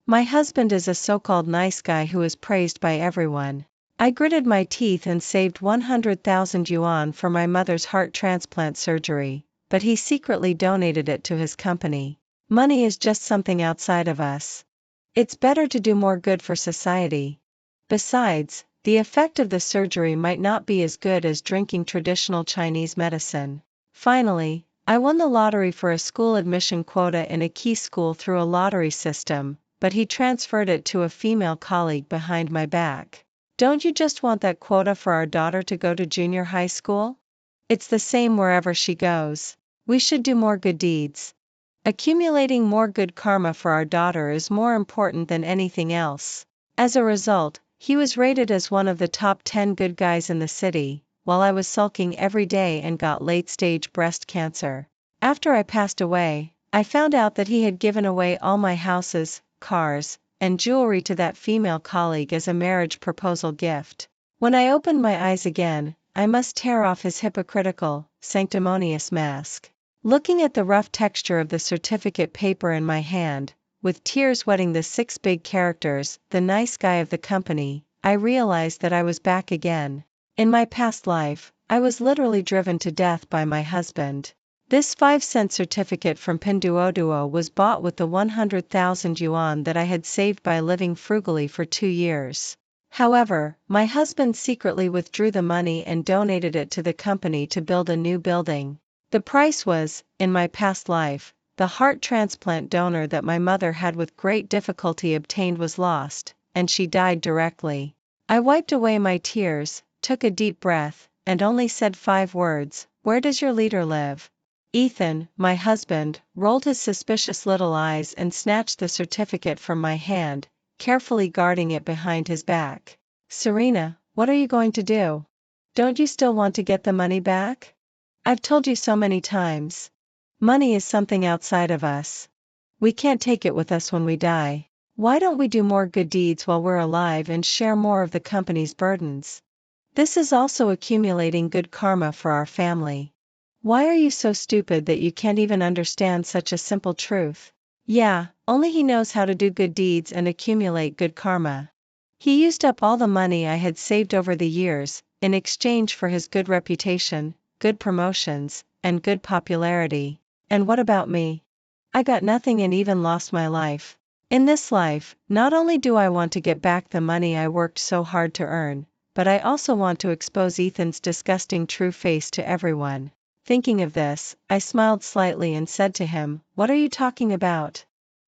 My husband is a so-called nice guy who is praised by everyone. I gritted my teeth and saved 100,000 yuan for my mother's heart transplant surgery, but he secretly donated it to his company. Money is just something outside of us. It's better to do more good for society. Besides, the effect of the surgery might not be as good as drinking traditional Chinese medicine. Finally, I won the lottery for a school admission quota in a key school through a lottery system, but he transferred it to a female colleague behind my back. Don't you just want that quota for our daughter to go to junior high school? It's the same wherever she goes. We should do more good deeds. Accumulating more good karma for our daughter is more important than anything else. As a result, he was rated as one of the top 10 good guys in the city, while I was sulking every day and got late-stage breast cancer. After I passed away, I found out that he had given away all my houses, cars, and jewelry to that female colleague as a marriage proposal gift. When I opened my eyes again, I must tear off his hypocritical, sanctimonious mask. Looking at the rough texture of the certificate paper in my hand, with tears wetting the 6 big characters, the nice guy of the company, I realized that I was back again. In my past life, I was literally driven to death by my husband. This 5-cent certificate from Pinduoduo was bought with the 100,000 yuan that I had saved by living frugally for 2 years. However, my husband secretly withdrew the money and donated it to the company to build a new building. The price was, in my past life, the heart transplant donor that my mother had with great difficulty obtained was lost, and she died directly. I wiped away my tears, took a deep breath, and only said 5 words, "Where does your leader live?" Ethan, my husband, rolled his suspicious little eyes and snatched the certificate from my hand, carefully guarding it behind his back. "Serena, what are you going to do? Don't you still want to get the money back? I've told you so many times. Money is something outside of us. We can't take it with us when we die. Why don't we do more good deeds while we're alive and share more of the company's burdens? This is also accumulating good karma for our family. Why are you so stupid that you can't even understand such a simple truth?" Yeah, only he knows how to do good deeds and accumulate good karma. He used up all the money I had saved over the years, in exchange for his good reputation, good promotions, and good popularity. And what about me? I got nothing and even lost my life. In this life, not only do I want to get back the money I worked so hard to earn, but I also want to expose Ethan's disgusting true face to everyone. Thinking of this, I smiled slightly and said to him, "What are you talking about?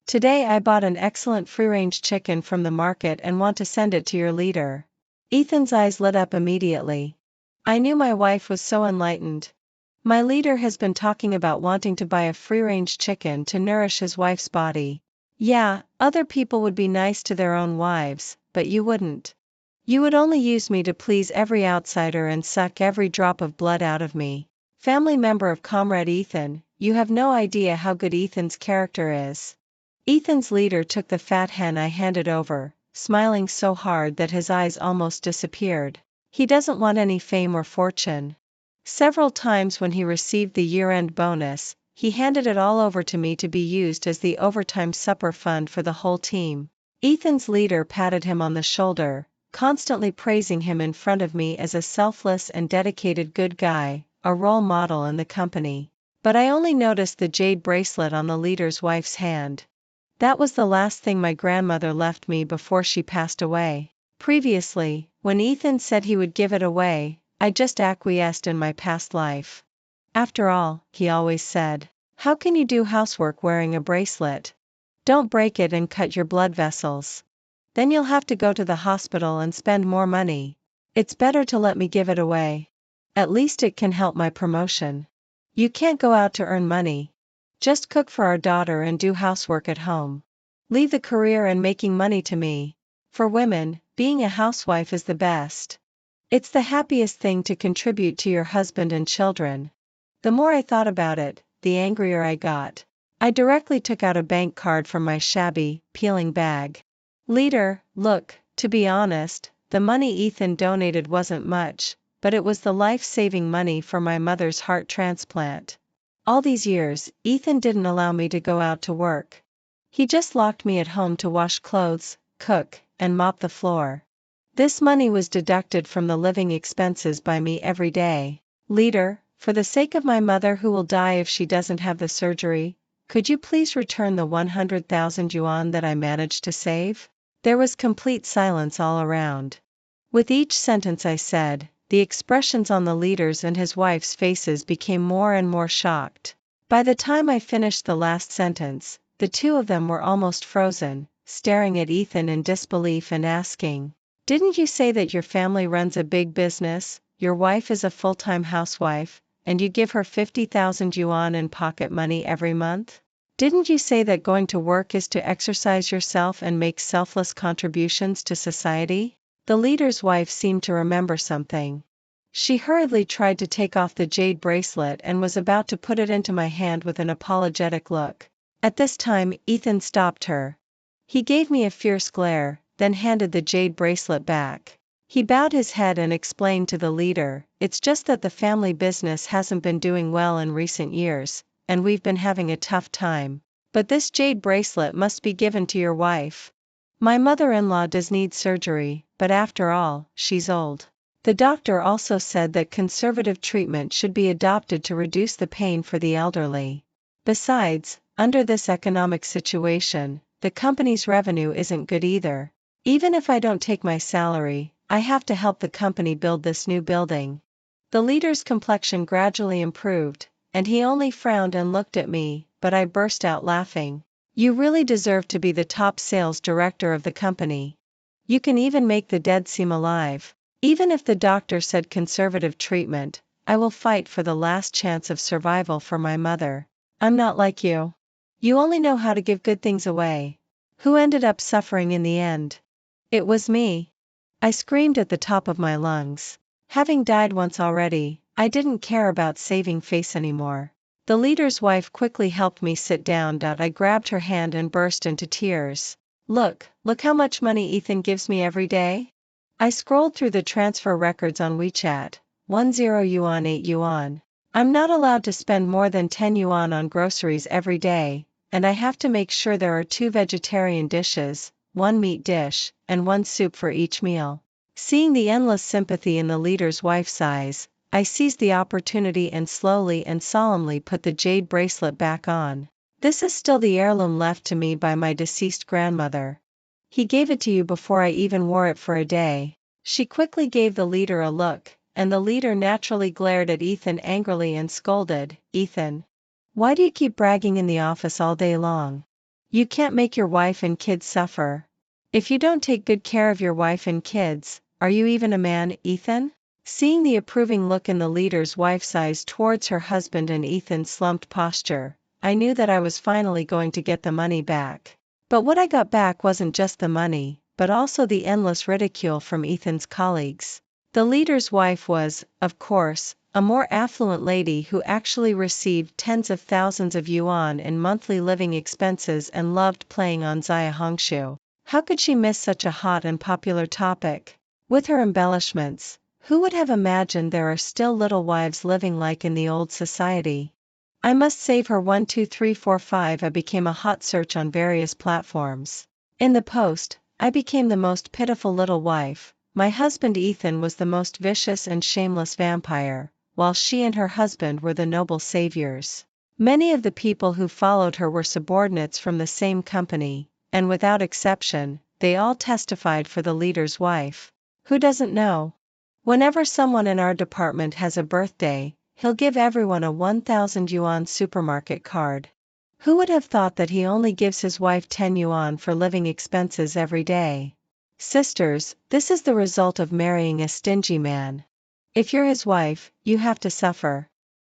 Today I bought an excellent free-range chicken from the market and want to send it to your leader." Ethan's eyes lit up immediately. I knew my wife was so enlightened. My leader has been talking about wanting to buy a free-range chicken to nourish his wife's body. Yeah, other people would be nice to their own wives, but you wouldn't. You would only use me to please every outsider and suck every drop of blood out of me. Family member of Comrade Ethan, you have no idea how good Ethan's character is. Ethan's leader took the fat hen I handed over, smiling so hard that his eyes almost disappeared. He doesn't want any fame or fortune. Several times when he received the year-end bonus, he handed it all over to me to be used as the overtime supper fund for the whole team. Ethan's leader patted him on the shoulder, constantly praising him in front of me as a selfless and dedicated good guy, a role model in the company. But I only noticed the jade bracelet on the leader's wife's hand. That was the last thing my grandmother left me before she passed away. Previously, when Ethan said he would give it away, I just acquiesced in my past life. After all, he always said, "How can you do housework wearing a bracelet? Don't break it and cut your blood vessels. Then you'll have to go to the hospital and spend more money. It's better to let me give it away. At least it can help my promotion. You can't go out to earn money. Just cook for our daughter and do housework at home. Leave the career and making money to me. For women, being a housewife is the best. It's the happiest thing to contribute to your husband and children." The more I thought about it, the angrier I got. I directly took out a bank card from my shabby, peeling bag. "Leader, look, to be honest, the money Ethan donated wasn't much, but it was the life-saving money for my mother's heart transplant. All these years, Ethan didn't allow me to go out to work. He just locked me at home to wash clothes, cook, and mop the floor. This money was deducted from the living expenses by me every day. Leader, for the sake of my mother who will die if she doesn't have the surgery, could you please return the 100,000 yuan that I managed to save? There was complete silence all around. With each sentence I said, the expressions on the leader's and his wife's faces became more and more shocked. By the time I finished the last sentence, the two of them were almost frozen, staring at Ethan in disbelief and asking, "Didn't you say that your family runs a big business, your wife is a full-time housewife, and you give her 50,000 yuan in pocket money every month? Didn't you say that going to work is to exercise yourself and make selfless contributions to society?" The leader's wife seemed to remember something. She hurriedly tried to take off the jade bracelet and was about to put it into my hand with an apologetic look. At this time, Ethan stopped her. He gave me a fierce glare, then handed the jade bracelet back. He bowed his head and explained to the leader, "It's just that the family business hasn't been doing well in recent years, and we've been having a tough time. But this jade bracelet must be given to your wife. My mother-in-law does need surgery, but after all, she's old." The doctor also said that conservative treatment should be adopted to reduce the pain for the elderly. Besides, under this economic situation, the company's revenue isn't good either. Even if I don't take my salary, I have to help the company build this new building. The leader's complexion gradually improved, and he only frowned and looked at me, but I burst out laughing. "You really deserve to be the top sales director of the company. You can even make the dead seem alive." Even if the doctor said conservative treatment, I will fight for the last chance of survival for my mother. I'm not like you. You only know how to give good things away. Who ended up suffering in the end? It was me. I screamed at the top of my lungs. Having died once already, I didn't care about saving face anymore. The leader's wife quickly helped me sit down. I grabbed her hand and burst into tears. Look how much money Ethan gives me every day." I scrolled through the transfer records on WeChat. 10 yuan 8 yuan. I'm not allowed to spend more than 10 yuan on groceries every day, and I have to make sure there are 2 vegetarian dishes, 1 meat dish, and 1 soup for each meal. Seeing the endless sympathy in the leader's wife's eyes, I seized the opportunity and slowly and solemnly put the jade bracelet back on. "This is still the heirloom left to me by my deceased grandmother. He gave it to you before I even wore it for a day." She quickly gave the leader a look, and the leader naturally glared at Ethan angrily and scolded, "Ethan, why do you keep bragging in the office all day long? You can't make your wife and kids suffer. If you don't take good care of your wife and kids, are you even a man, Ethan?" Seeing the approving look in the leader's wife's eyes towards her husband and Ethan's slumped posture, I knew that I was finally going to get the money back. But what I got back wasn't just the money, but also the endless ridicule from Ethan's colleagues. The leader's wife was, of course, a more affluent lady who actually received tens of thousands of yuan in monthly living expenses and loved playing on Zaya Hongshu. How could she miss such a hot and popular topic? With her embellishments, who would have imagined there are still little wives living like in the old society? "I must save her 1 2 3 4 5. I became a hot search on various platforms. In the post, I became the most pitiful little wife. My husband Ethan was the most vicious and shameless vampire, while she and her husband were the noble saviors. Many of the people who followed her were subordinates from the same company, and without exception, they all testified for the leader's wife. Who doesn't know? Whenever someone in our department has a birthday, he'll give everyone a 1,000 yuan supermarket card. Who would have thought that he only gives his wife 10 yuan for living expenses every day? Sisters, this is the result of marrying a stingy man. If you're his wife, you have to suffer.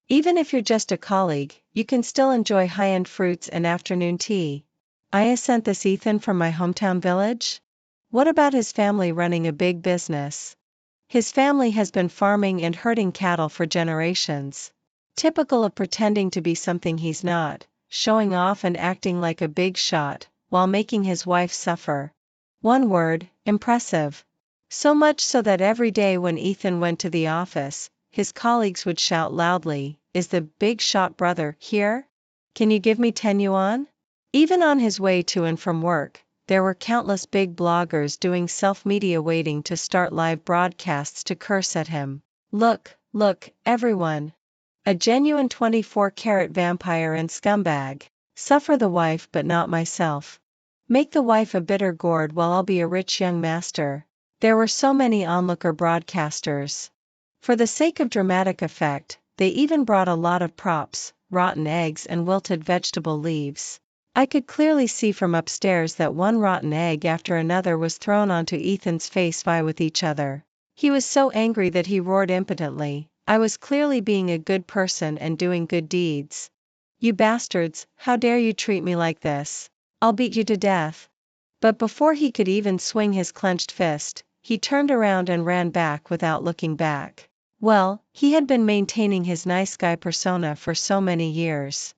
Even if you're just a colleague, you can still enjoy high-end fruits and afternoon tea. I sent this Ethan from my hometown village? What about his family running a big business? His family has been farming and herding cattle for generations. Typical of pretending to be something he's not, showing off and acting like a big shot, while making his wife suffer. One word, impressive. So much so that every day when Ethan went to the office, his colleagues would shout loudly, "Is the big shot brother here? Can you give me 10 yuan?" Even on his way to and from work, there were countless big bloggers doing self-media waiting to start live broadcasts to curse at him. Look, everyone. A genuine 24-karat vampire and scumbag. Suffer the wife but not myself. Make the wife a bitter gourd while I'll be a rich young master. There were so many onlooker broadcasters. For the sake of dramatic effect, they even brought a lot of props, rotten eggs and wilted vegetable leaves. I could clearly see from upstairs that one rotten egg after another was thrown onto Ethan's face vie with each other. He was so angry that he roared impotently. I was clearly being a good person and doing good deeds. You bastards, how dare you treat me like this? I'll beat you to death. But before he could even swing his clenched fist, he turned around and ran back without looking back. Well, he had been maintaining his nice guy persona for so many years.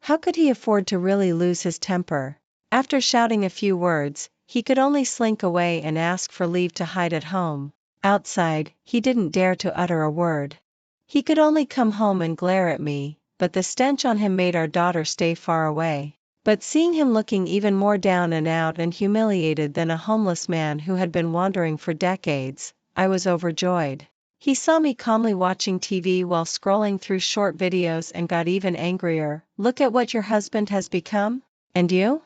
How could he afford to really lose his temper? After shouting a few words, he could only slink away and ask for leave to hide at home. Outside, he didn't dare to utter a word. He could only come home and glare at me, but the stench on him made our daughter stay far away. But seeing him looking even more down and out and humiliated than a homeless man who had been wandering for decades, I was overjoyed. He saw me calmly watching TV while scrolling through short videos and got even angrier. Look at what your husband has become? And you?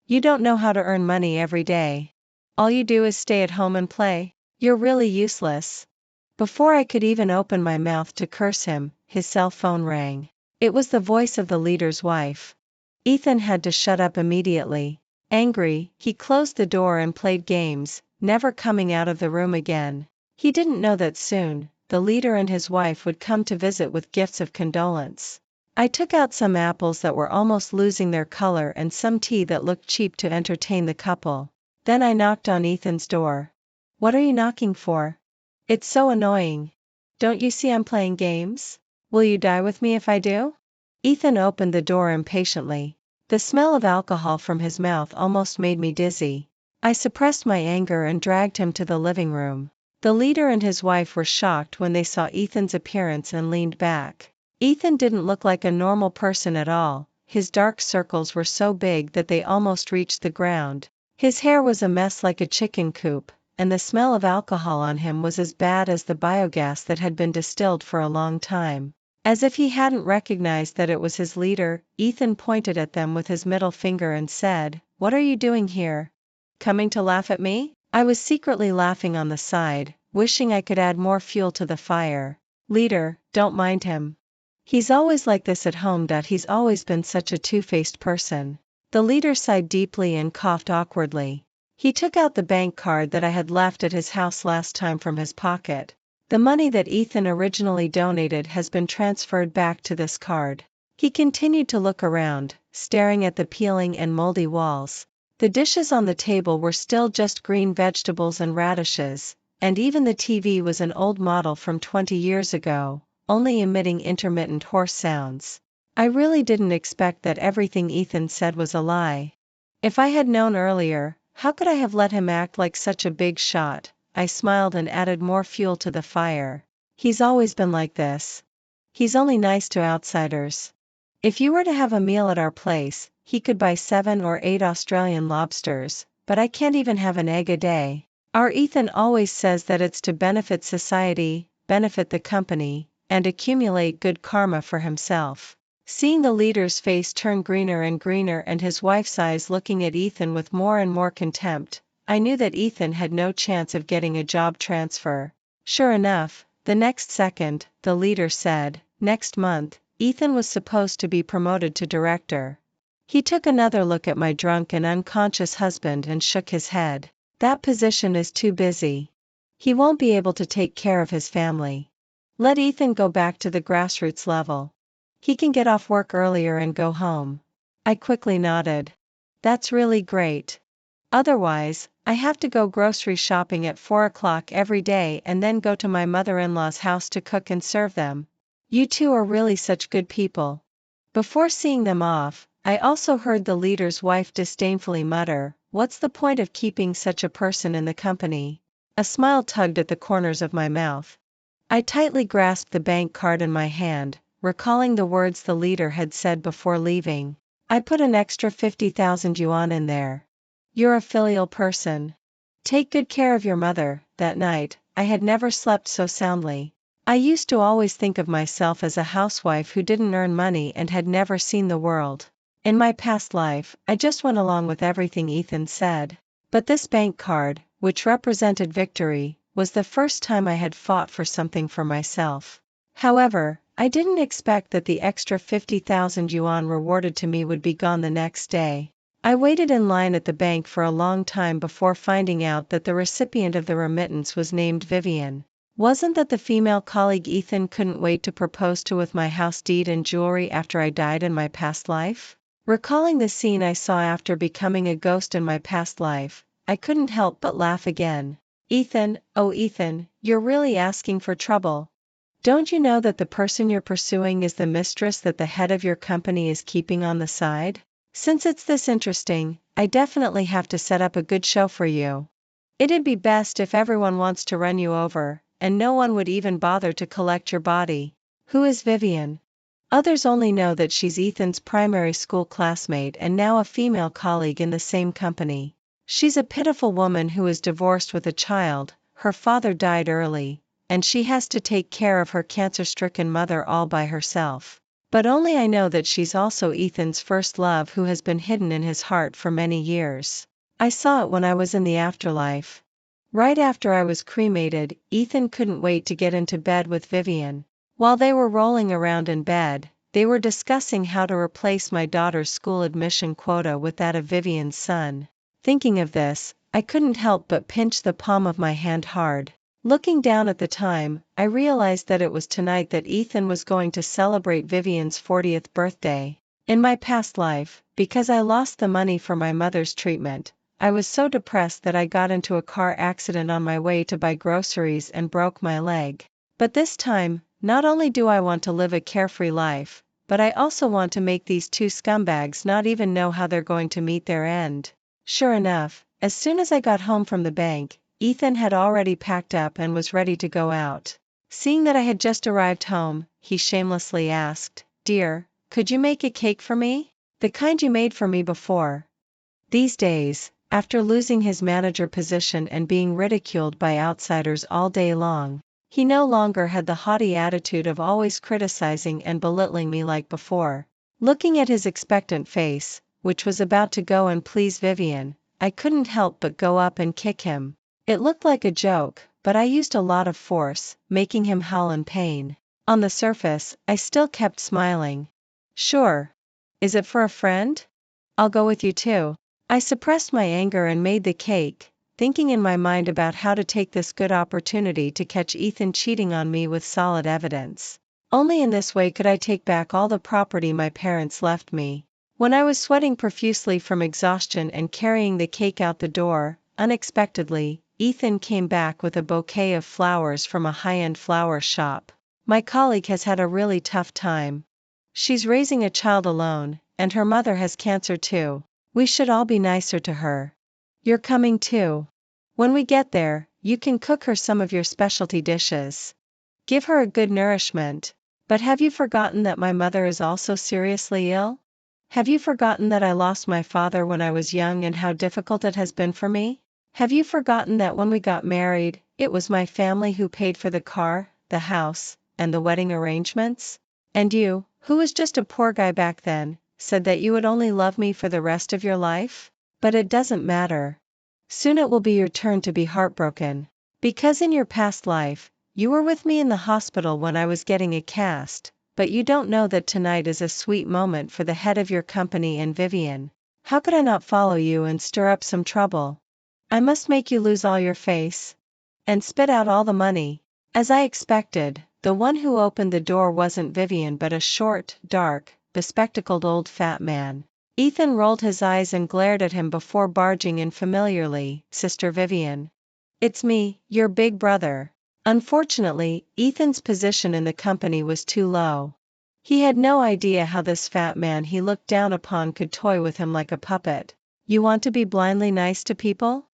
You don't know how to earn money every day. All you do is stay at home and play. You're really useless. Before I could even open my mouth to curse him, his cell phone rang. It was the voice of the leader's wife. Ethan had to shut up immediately. Angry, he closed the door and played games, never coming out of the room again. He didn't know that soon, the leader and his wife would come to visit with gifts of condolence. I took out some apples that were almost losing their color and some tea that looked cheap to entertain the couple. Then I knocked on Ethan's door. What are you knocking for? It's so annoying. Don't you see I'm playing games? Will you die with me if I do? Ethan opened the door impatiently. The smell of alcohol from his mouth almost made me dizzy. I suppressed my anger and dragged him to the living room. The leader and his wife were shocked when they saw Ethan's appearance and leaned back. Ethan didn't look like a normal person at all. His dark circles were so big that they almost reached the ground. His hair was a mess like a chicken coop, and the smell of alcohol on him was as bad as the biogas that had been distilled for a long time. As if he hadn't recognized that it was his leader, Ethan pointed at them with his middle finger and said, "What are you doing here? Coming to laugh at me?" I was secretly laughing on the side, wishing I could add more fuel to the fire. Leader, don't mind him. He's always like this at home. He's always been such a two-faced person. The leader sighed deeply and coughed awkwardly. He took out the bank card that I had left at his house last time from his pocket. The money that Ethan originally donated has been transferred back to this card. He continued to look around, staring at the peeling and moldy walls. The dishes on the table were still just green vegetables and radishes, and even the TV was an old model from 20 years ago, only emitting intermittent hoarse sounds. I really didn't expect that everything Ethan said was a lie. If I had known earlier, how could I have let him act like such a big shot? I smiled and added more fuel to the fire. He's always been like this. He's only nice to outsiders. If you were to have a meal at our place, he could buy 7 or 8 Australian lobsters, but I can't even have an egg a day. Our Ethan always says that it's to benefit society, benefit the company, and accumulate good karma for himself. Seeing the leader's face turn greener and greener and his wife's eyes looking at Ethan with more and more contempt, I knew that Ethan had no chance of getting a job transfer. Sure enough, the next second, the leader said, next month, Ethan was supposed to be promoted to director. He took another look at my drunk and unconscious husband and shook his head. That position is too busy. He won't be able to take care of his family. Let Ethan go back to the grassroots level. He can get off work earlier and go home. I quickly nodded. That's really great. Otherwise, I have to go grocery shopping at 4 o'clock every day and then go to my mother-in-law's house to cook and serve them. You two are really such good people. Before seeing them off, I also heard the leader's wife disdainfully mutter, "What's the point of keeping such a person in the company?" A smile tugged at the corners of my mouth. I tightly grasped the bank card in my hand, recalling the words the leader had said before leaving. I put an extra 50,000 yuan in there. You're a filial person. Take good care of your mother. That night, I had never slept so soundly. I used to always think of myself as a housewife who didn't earn money and had never seen the world. In my past life, I just went along with everything Ethan said. But this bank card, which represented victory, was the first time I had fought for something for myself. However, I didn't expect that the extra 50,000 yuan rewarded to me would be gone the next day. I waited in line at the bank for a long time before finding out that the recipient of the remittance was named Vivian. Wasn't that the female colleague Ethan couldn't wait to propose to with my house deed and jewelry after I died in my past life? Recalling the scene I saw after becoming a ghost in my past life, I couldn't help but laugh again. Ethan, oh Ethan, you're really asking for trouble. Don't you know that the person you're pursuing is the mistress that the head of your company is keeping on the side? Since it's this interesting, I definitely have to set up a good show for you. It'd be best if everyone wants to run you over, and no one would even bother to collect your body. Who is Vivian? Others only know that she's Ethan's primary school classmate and now a female colleague in the same company. She's a pitiful woman who is divorced with a child, her father died early, and she has to take care of her cancer-stricken mother all by herself. But only I know that she's also Ethan's first love who has been hidden in his heart for many years. I saw it when I was in the afterlife. Right after I was cremated, Ethan couldn't wait to get into bed with Vivian. While they were rolling around in bed, they were discussing how to replace my daughter's school admission quota with that of Vivian's son. Thinking of this, I couldn't help but pinch the palm of my hand hard. Looking down at the time, I realized that it was tonight that Ethan was going to celebrate Vivian's 40th birthday. In my past life, because I lost the money for my mother's treatment, I was so depressed that I got into a car accident on my way to buy groceries and broke my leg. But this time, not only do I want to live a carefree life, but I also want to make these two scumbags not even know how they're going to meet their end. Sure enough, as soon as I got home from the bank, Ethan had already packed up and was ready to go out. Seeing that I had just arrived home, he shamelessly asked, "Dear, could you make a cake for me? The kind you made for me before." These days, after losing his manager position and being ridiculed by outsiders all day long, he no longer had the haughty attitude of always criticizing and belittling me like before. Looking at his expectant face, which was about to go and please Vivian, I couldn't help but go up and kick him. It looked like a joke, but I used a lot of force, making him howl in pain. On the surface, I still kept smiling. "Sure. Is it for a friend? I'll go with you too." I suppressed my anger and made the cake, thinking in my mind about how to take this good opportunity to catch Ethan cheating on me with solid evidence. Only in this way could I take back all the property my parents left me. When I was sweating profusely from exhaustion and carrying the cake out the door, unexpectedly, Ethan came back with a bouquet of flowers from a high-end flower shop. "My colleague has had a really tough time. She's raising a child alone, and her mother has cancer too. We should all be nicer to her. You're coming too. When we get there, you can cook her some of your specialty dishes. Give her a good nourishment. But have you forgotten that my mother is also seriously ill? Have you forgotten that I lost my father when I was young and how difficult it has been for me? Have you forgotten that when we got married, it was my family who paid for the car, the house, and the wedding arrangements? And you, who was just a poor guy back then, said that you would only love me for the rest of your life? But it doesn't matter. Soon it will be your turn to be heartbroken. Because in your past life, you were with me in the hospital when I was getting a cast, but you don't know that tonight is a sweet moment for the head of your company and Vivian. How could I not follow you and stir up some trouble? I must make you lose all your face. And spit out all the money." As I expected, the one who opened the door wasn't Vivian but a short, dark, bespectacled old fat man. Ethan rolled his eyes and glared at him before barging in familiarly, "Sister Vivian. It's me, your big brother." Unfortunately, Ethan's position in the company was too low. He had no idea how this fat man he looked down upon could toy with him like a puppet. "You want to be blindly nice to people?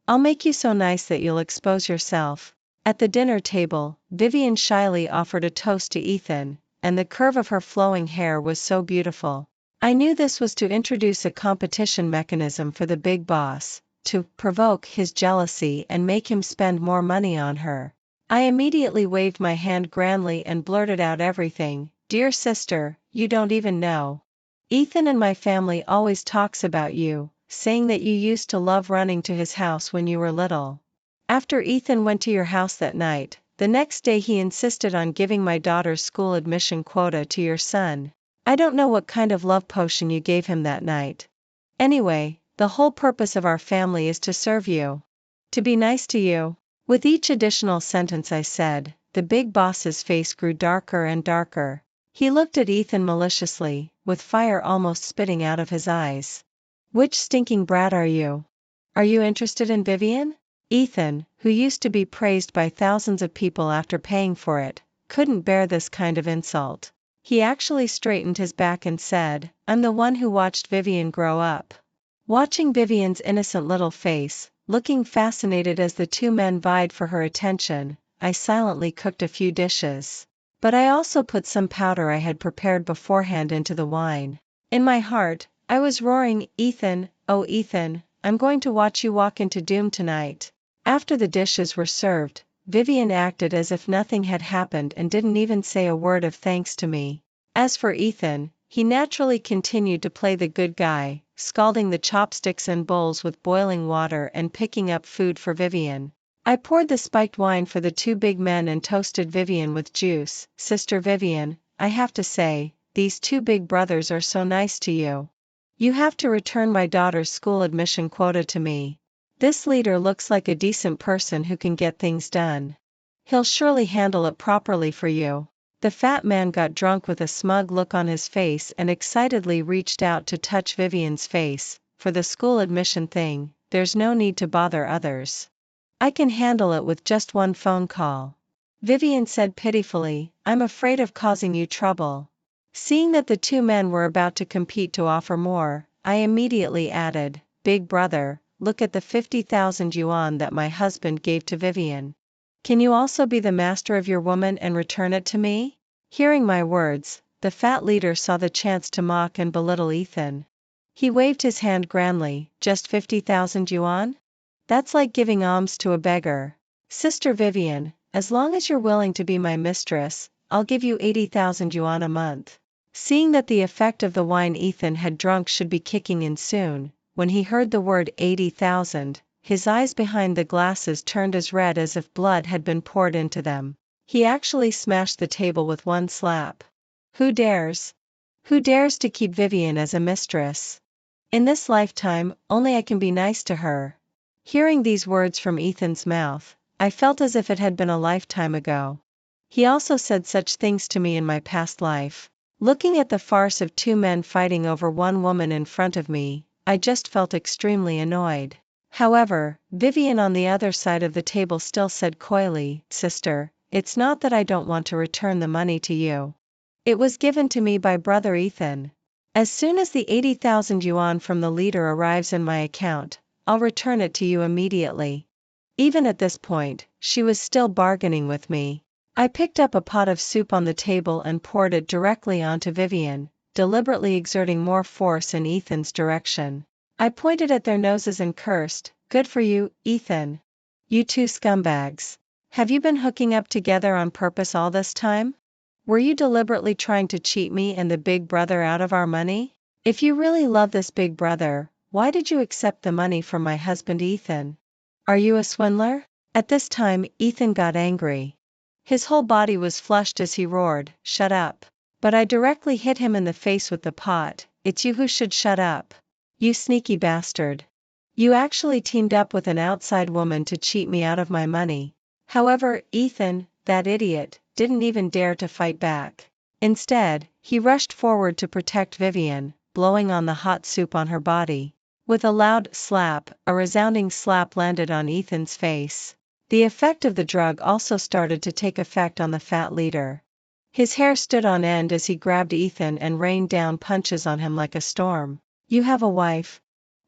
I'll make you so nice that you'll expose yourself." At the dinner table, Vivian shyly offered a toast to Ethan, and the curve of her flowing hair was so beautiful. I knew this was to introduce a competition mechanism for the big boss, to provoke his jealousy and make him spend more money on her. I immediately waved my hand grandly and blurted out everything. Dear sister, you don't even know. Ethan and my family always talks about you, saying that you used to love running to his house when you were little. After Ethan went to your house that night, the next day he insisted on giving my daughter's school admission quota to your son. I don't know what kind of love potion you gave him that night. Anyway, the whole purpose of our family is to serve you. To be nice to you. With each additional sentence I said, the big boss's face grew darker and darker. He looked at Ethan maliciously, with fire almost spitting out of his eyes. Which stinking brat are you? Are you interested in Vivian? Ethan, who used to be praised by thousands of people after paying for it, couldn't bear this kind of insult. He actually straightened his back and said, I'm the one who watched Vivian grow up. Watching Vivian's innocent little face, looking fascinated as the two men vied for her attention, I silently cooked a few dishes. But I also put some powder I had prepared beforehand into the wine. In my heart, I was roaring, Ethan, oh Ethan, I'm going to watch you walk into doom tonight. After the dishes were served, Vivian acted as if nothing had happened and didn't even say a word of thanks to me. As for Ethan, he naturally continued to play the good guy, scalding the chopsticks and bowls with boiling water and picking up food for Vivian. I poured the spiked wine for the two big men and toasted Vivian with juice. Sister Vivian, I have to say, these two big brothers are so nice to you. You have to return my daughter's school admission quota to me. This leader looks like a decent person who can get things done. He'll surely handle it properly for you. The fat man got drunk with a smug look on his face and excitedly reached out to touch Vivian's face. For the school admission thing, there's no need to bother others. I can handle it with just one phone call. Vivian said pitifully, I'm afraid of causing you trouble. Seeing that the two men were about to compete to offer more, I immediately added, Big brother, look at the 50,000 yuan that my husband gave to Vivian. Can you also be the master of your woman and return it to me? Hearing my words, the fat leader saw the chance to mock and belittle Ethan. He waved his hand grandly, just 50,000 yuan? That's like giving alms to a beggar. Sister Vivian, as long as you're willing to be my mistress, I'll give you 80,000 yuan a month. Seeing that the effect of the wine Ethan had drunk should be kicking in soon, when he heard the word 80,000, his eyes behind the glasses turned as red as if blood had been poured into them. He actually smashed the table with one slap. Who dares? Who dares to keep Vivian as a mistress? In this lifetime, only I can be nice to her. Hearing these words from Ethan's mouth, I felt as if it had been a lifetime ago. He also said such things to me in my past life. Looking at the farce of two men fighting over one woman in front of me, I just felt extremely annoyed. However, Vivian on the other side of the table still said coyly, Sister, it's not that I don't want to return the money to you. It was given to me by brother Ethan. As soon as the 80,000 yuan from the leader arrives in my account, I'll return it to you immediately. Even at this point, she was still bargaining with me. I picked up a pot of soup on the table and poured it directly onto Vivian, deliberately exerting more force in Ethan's direction. I pointed at their noses and cursed, Good for you, Ethan. You two scumbags. Have you been hooking up together on purpose all this time? Were you deliberately trying to cheat me and the big brother out of our money? If you really love this big brother, why did you accept the money from my husband Ethan? Are you a swindler? At this time, Ethan got angry. His whole body was flushed as he roared, Shut up. But I directly hit him in the face with the pot. It's you who should shut up. You sneaky bastard. You actually teamed up with an outside woman to cheat me out of my money. However, Ethan, that idiot, didn't even dare to fight back. Instead, he rushed forward to protect Vivian, blowing on the hot soup on her body. With a loud slap, a resounding slap landed on Ethan's face. The effect of the drug also started to take effect on the fat leader. His hair stood on end as he grabbed Ethan and rained down punches on him like a storm. You have a wife.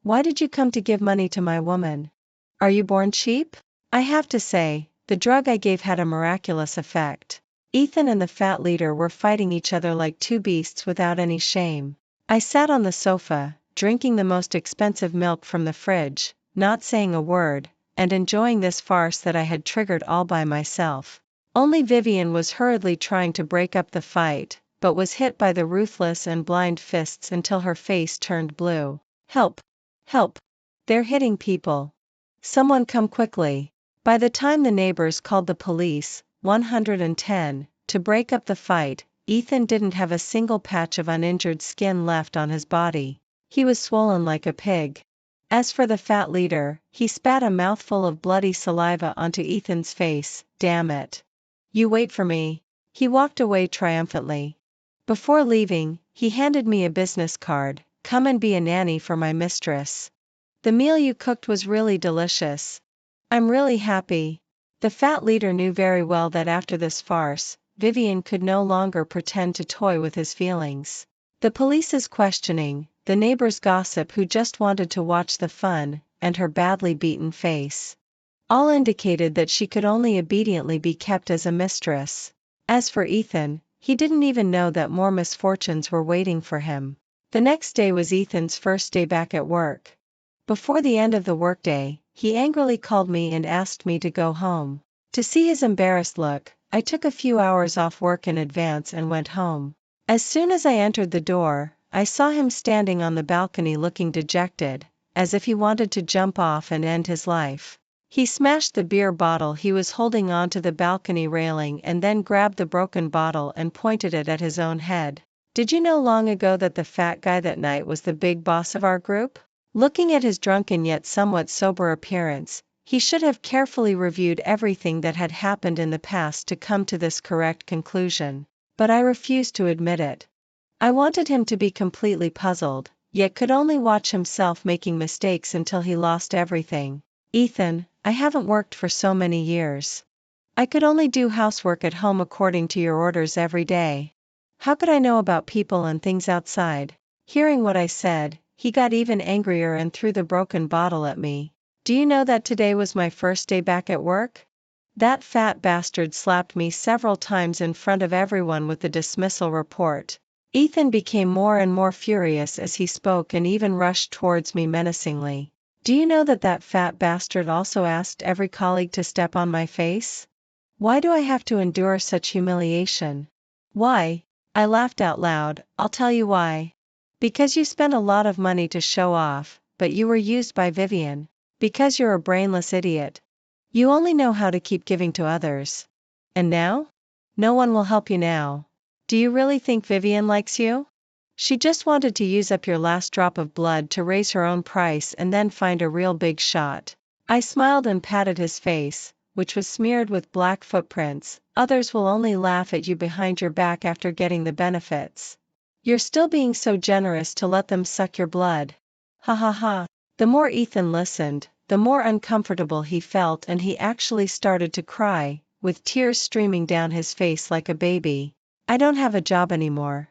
Why did you come to give money to my woman? Are you born cheap? I have to say, the drug I gave had a miraculous effect. Ethan and the fat leader were fighting each other like two beasts without any shame. I sat on the sofa, drinking the most expensive milk from the fridge, not saying a word, and enjoying this farce that I had triggered all by myself. Only Vivian was hurriedly trying to break up the fight, but was hit by the ruthless and blind fists until her face turned blue. Help! Help! They're hitting people. Someone come quickly. By the time the neighbors called the police, 110, to break up the fight, Ethan didn't have a single patch of uninjured skin left on his body. He was swollen like a pig. As for the fat leader, he spat a mouthful of bloody saliva onto Ethan's face. Damn it. You wait for me. He walked away triumphantly. Before leaving, he handed me a business card. Come and be a nanny for my mistress. The meal you cooked was really delicious. I'm really happy. The fat leader knew very well that after this farce, Vivian could no longer pretend to toy with his feelings. The police's questioning, the neighbor's gossip who just wanted to watch the fun, and her badly beaten face, all indicated that she could only obediently be kept as a mistress. As for Ethan, he didn't even know that more misfortunes were waiting for him. The next day was Ethan's first day back at work. Before the end of the workday, he angrily called me and asked me to go home. To see his embarrassed look, I took a few hours off work in advance and went home. As soon as I entered the door, I saw him standing on the balcony looking dejected, as if he wanted to jump off and end his life. He smashed the beer bottle he was holding onto the balcony railing and then grabbed the broken bottle and pointed it at his own head. Did you know long ago that the fat guy that night was the big boss of our group? Looking at his drunken yet somewhat sober appearance, he should have carefully reviewed everything that had happened in the past to come to this correct conclusion. But I refused to admit it. I wanted him to be completely puzzled, yet could only watch himself making mistakes until he lost everything. Ethan, I haven't worked for so many years. I could only do housework at home according to your orders every day. How could I know about people and things outside? Hearing what I said, he got even angrier and threw the broken bottle at me. Do you know that today was my first day back at work? That fat bastard slapped me several times in front of everyone with the dismissal report. Ethan became more and more furious as he spoke and even rushed towards me menacingly. Do you know that that fat bastard also asked every colleague to step on my face? Why do I have to endure such humiliation? Why? I laughed out loud. I'll tell you why. Because you spent a lot of money to show off, but you were used by Vivian. Because you're a brainless idiot. You only know how to keep giving to others. And now? No one will help you now. Do you really think Vivian likes you? She just wanted to use up your last drop of blood to raise her own price and then find a real big shot. I smiled and patted his face, which was smeared with black footprints. Others will only laugh at you behind your back after getting the benefits. You're still being so generous to let them suck your blood. Ha ha ha. The more Ethan listened, the more uncomfortable he felt, and he actually started to cry, with tears streaming down his face like a baby. I don't have a job anymore.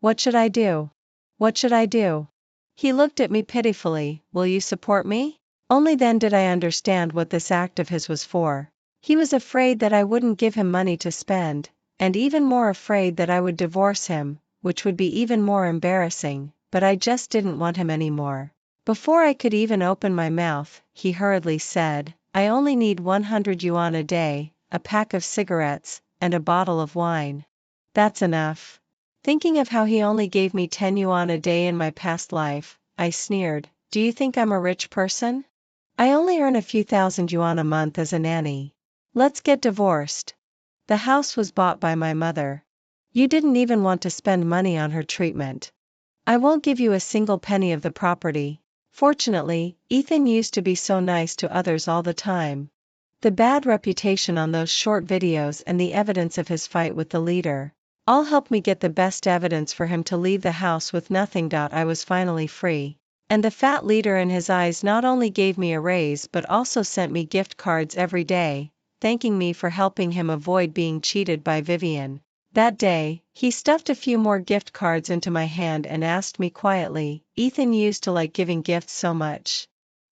What should I do? What should I do? He looked at me pitifully. Will you support me? Only then did I understand what this act of his was for. He was afraid that I wouldn't give him money to spend, and even more afraid that I would divorce him, which would be even more embarrassing, but I just didn't want him anymore. Before I could even open my mouth, he hurriedly said, I only need 100 yuan a day, a pack of cigarettes, and a bottle of wine. That's enough. Thinking of how he only gave me 10 yuan a day in my past life, I sneered, do you think I'm a rich person? I only earn a few thousand yuan a month as a nanny. Let's get divorced. The house was bought by my mother. You didn't even want to spend money on her treatment. I won't give you a single penny of the property. Fortunately, Ethan used to be so nice to others all the time. The bad reputation on those short videos and the evidence of his fight with the leader all helped me get the best evidence for him to leave the house with nothing. I was finally free. And the fat leader in his eyes not only gave me a raise but also sent me gift cards every day, thanking me for helping him avoid being cheated by Vivian. That day, he stuffed a few more gift cards into my hand and asked me quietly, Ethan used to like giving gifts so much.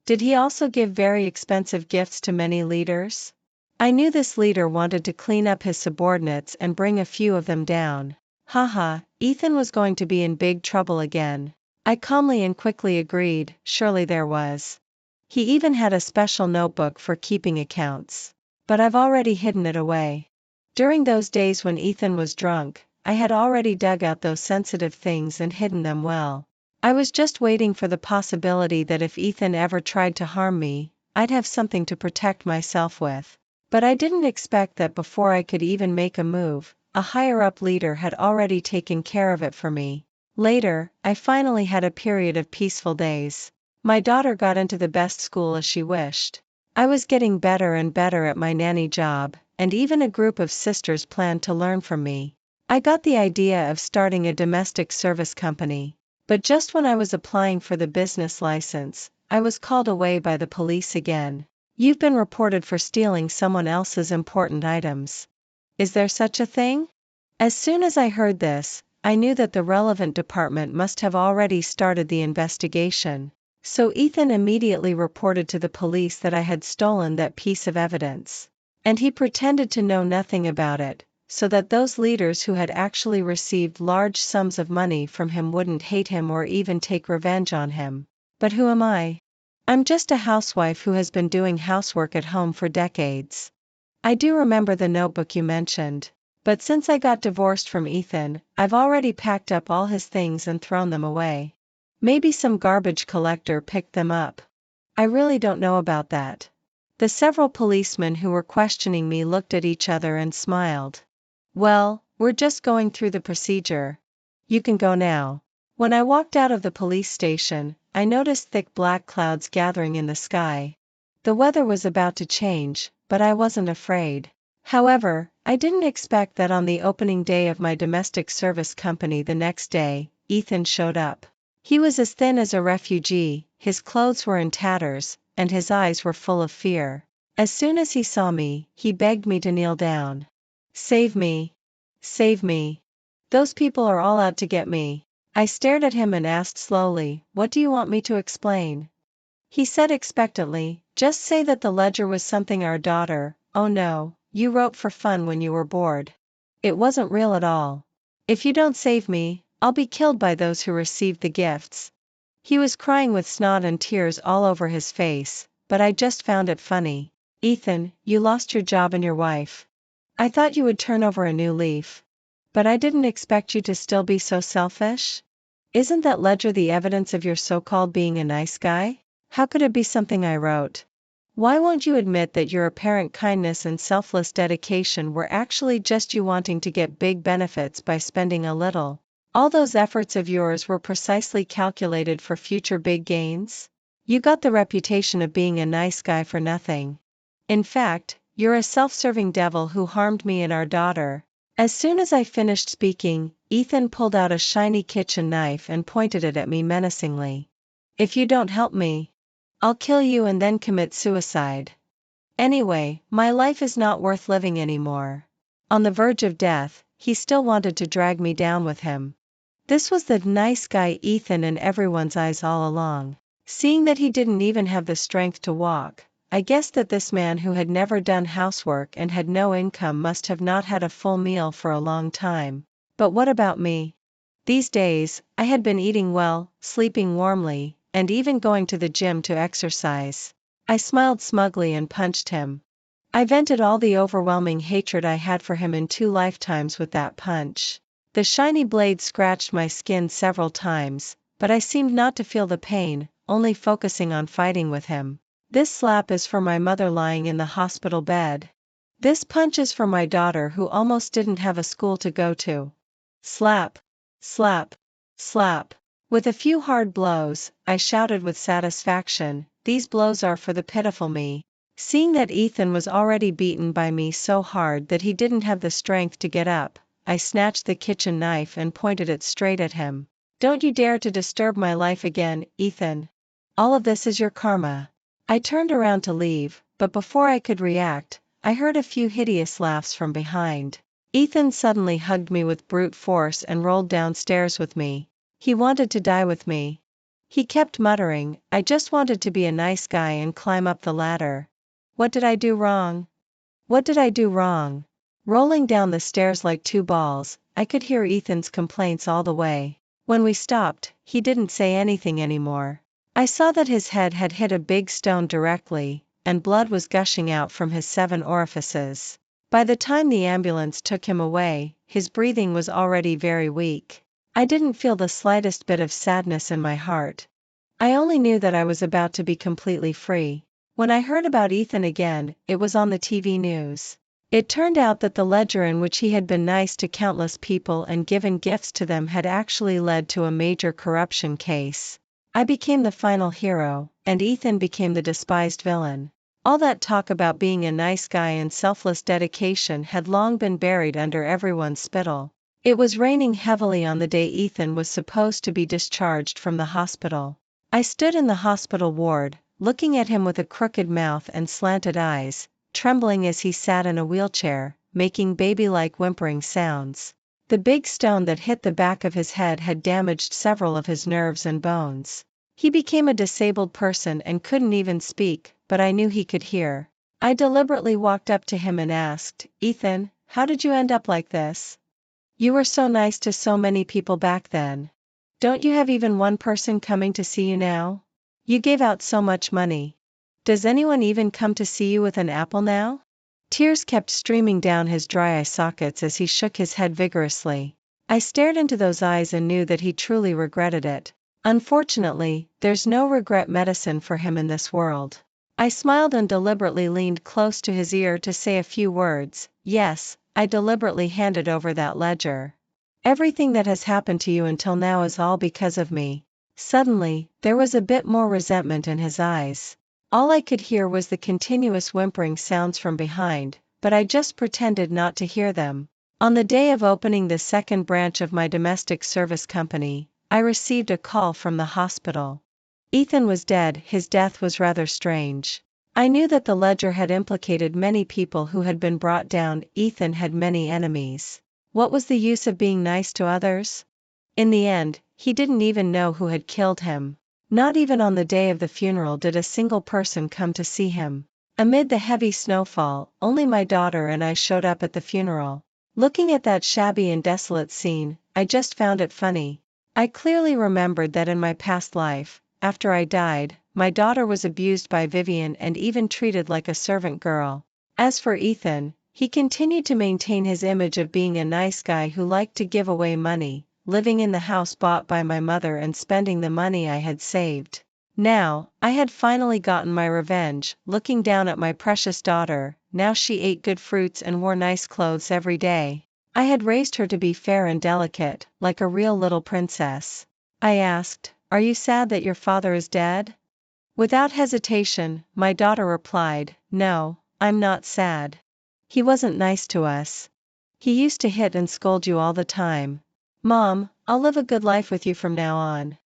Did he also give very expensive gifts to many leaders? I knew this leader wanted to clean up his subordinates and bring a few of them down. Haha, Ethan was going to be in big trouble again. I calmly and quickly agreed, surely there was. He even had a special notebook for keeping accounts. But I've already hidden it away. During those days when Ethan was drunk, I had already dug out those sensitive things and hidden them well. I was just waiting for the possibility that if Ethan ever tried to harm me, I'd have something to protect myself with. But I didn't expect that before I could even make a move, a higher-up leader had already taken care of it for me. Later, I finally had a period of peaceful days. My daughter got into the best school as she wished. I was getting better and better at my nanny job, and even a group of sisters planned to learn from me. I got the idea of starting a domestic service company. But just when I was applying for the business license, I was called away by the police again. You've been reported for stealing someone else's important items. Is there such a thing? As soon as I heard this, I knew that the relevant department must have already started the investigation. So Ethan immediately reported to the police that I had stolen that piece of evidence. And he pretended to know nothing about it, so that those leaders who had actually received large sums of money from him wouldn't hate him or even take revenge on him. But who am I? I'm just a housewife who has been doing housework at home for decades. I do remember the notebook you mentioned. But since I got divorced from Ethan, I've already packed up all his things and thrown them away. Maybe some garbage collector picked them up. I really don't know about that. The several policemen who were questioning me looked at each other and smiled. Well, we're just going through the procedure. You can go now. When I walked out of the police station, I noticed thick black clouds gathering in the sky. The weather was about to change, but I wasn't afraid. However, I didn't expect that on the opening day of my domestic service company the next day, Ethan showed up. He was as thin as a refugee, his clothes were in tatters, and his eyes were full of fear. As soon as he saw me, he begged me to kneel down. Save me. Save me. Those people are all out to get me. I stared at him and asked slowly, what do you want me to explain? He said expectantly, just say that the ledger was something our daughter, oh no, you wrote for fun when you were bored. It wasn't real at all. If you don't save me, I'll be killed by those who received the gifts. He was crying with snot and tears all over his face, but I just found it funny. Ethan, you lost your job and your wife. I thought you would turn over a new leaf. But I didn't expect you to still be so selfish. Isn't that ledger the evidence of your so-called being a nice guy? How could it be something I wrote? Why won't you admit that your apparent kindness and selfless dedication were actually just you wanting to get big benefits by spending a little? All those efforts of yours were precisely calculated for future big gains? You got the reputation of being a nice guy for nothing. In fact, you're a self-serving devil who harmed me and our daughter. As soon as I finished speaking, Ethan pulled out a shiny kitchen knife and pointed it at me menacingly. If you don't help me, I'll kill you and then commit suicide. Anyway, my life is not worth living anymore. On the verge of death, he still wanted to drag me down with him. This was the nice guy Ethan in everyone's eyes all along. Seeing that he didn't even have the strength to walk, I guessed that this man who had never done housework and had no income must have not had a full meal for a long time. But what about me? These days, I had been eating well, sleeping warmly, and even going to the gym to exercise. I smiled smugly and punched him. I vented all the overwhelming hatred I had for him in 2 lifetimes with that punch. The shiny blade scratched my skin several times, but I seemed not to feel the pain, only focusing on fighting with him. This slap is for my mother lying in the hospital bed. This punch is for my daughter who almost didn't have a school to go to. Slap. Slap. Slap. With a few hard blows, I shouted with satisfaction, these blows are for the pitiful me. Seeing that Ethan was already beaten by me so hard that he didn't have the strength to get up, I snatched the kitchen knife and pointed it straight at him. Don't you dare to disturb my life again, Ethan. All of this is your karma. I turned around to leave, but before I could react, I heard a few hideous laughs from behind. Ethan suddenly hugged me with brute force and rolled downstairs with me. He wanted to die with me. He kept muttering, I just wanted to be a nice guy and climb up the ladder. What did I do wrong? What did I do wrong? Rolling down the stairs like 2 balls, I could hear Ethan's complaints all the way. When we stopped, he didn't say anything anymore. I saw that his head had hit a big stone directly, and blood was gushing out from his 7 orifices. By the time the ambulance took him away, his breathing was already very weak. I didn't feel the slightest bit of sadness in my heart. I only knew that I was about to be completely free. When I heard about Ethan again, it was on the TV news. It turned out that the ledger in which he had been nice to countless people and given gifts to them had actually led to a major corruption case. I became the final hero, and Ethan became the despised villain. All that talk about being a nice guy and selfless dedication had long been buried under everyone's spittle. It was raining heavily on the day Ethan was supposed to be discharged from the hospital. I stood in the hospital ward, looking at him with a crooked mouth and slanted eyes, trembling as he sat in a wheelchair, making baby-like whimpering sounds. The big stone that hit the back of his head had damaged several of his nerves and bones. He became a disabled person and couldn't even speak, but I knew he could hear. I deliberately walked up to him and asked, "Ethan, how did you end up like this? You were so nice to so many people back then. Don't you have even one person coming to see you now? You gave out so much money. Does anyone even come to see you with an apple now?" Tears kept streaming down his dry eye sockets as he shook his head vigorously. I stared into those eyes and knew that he truly regretted it. Unfortunately, there's no regret medicine for him in this world. I smiled and deliberately leaned close to his ear to say a few words. "Yes, I deliberately handed over that ledger. Everything that has happened to you until now is all because of me." Suddenly, there was a bit more resentment in his eyes. All I could hear was the continuous whimpering sounds from behind, but I just pretended not to hear them. On the day of opening the second branch of my domestic service company, I received a call from the hospital. Ethan was dead. His death was rather strange. I knew that the ledger had implicated many people who had been brought down. Ethan had many enemies. What was the use of being nice to others? In the end, he didn't even know who had killed him. Not even on the day of the funeral did a single person come to see him. Amid the heavy snowfall, only my daughter and I showed up at the funeral. Looking at that shabby and desolate scene, I just found it funny. I clearly remembered that in my past life, after I died, my daughter was abused by Vivian and even treated like a servant girl. As for Ethan, he continued to maintain his image of being a nice guy who liked to give away money, living in the house bought by my mother and spending the money I had saved. Now, I had finally gotten my revenge. Looking down at my precious daughter, now she ate good fruits and wore nice clothes every day. I had raised her to be fair and delicate, like a real little princess. I asked, "Are you sad that your father is dead?" Without hesitation, my daughter replied, "No, I'm not sad. He wasn't nice to us. He used to hit and scold you all the time. Mom, I'll live a good life with you from now on.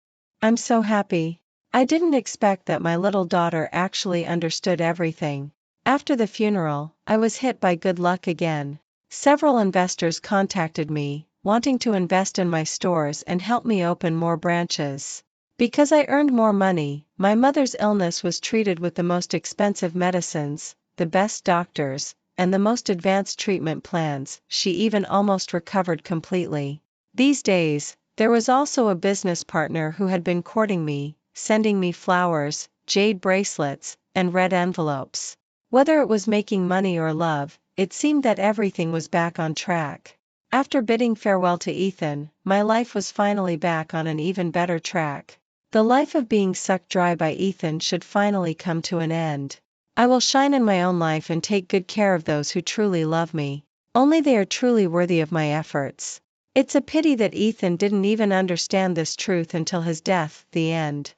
I'm so happy." I didn't expect that my little daughter actually understood everything. After the funeral, I was hit by good luck again. Several investors contacted me, wanting to invest in my stores and help me open more branches. Because I earned more money, my mother's illness was treated with the most expensive medicines, the best doctors, and the most advanced treatment plans. She even almost recovered completely. These days, there was also a business partner who had been courting me, sending me flowers, jade bracelets, and red envelopes. Whether it was making money or love, it seemed that everything was back on track. After bidding farewell to Ethan, my life was finally back on an even better track. The life of being sucked dry by Ethan should finally come to an end. I will shine in my own life and take good care of those who truly love me. Only they are truly worthy of my efforts. It's a pity that Ethan didn't even understand this truth until his death. The end.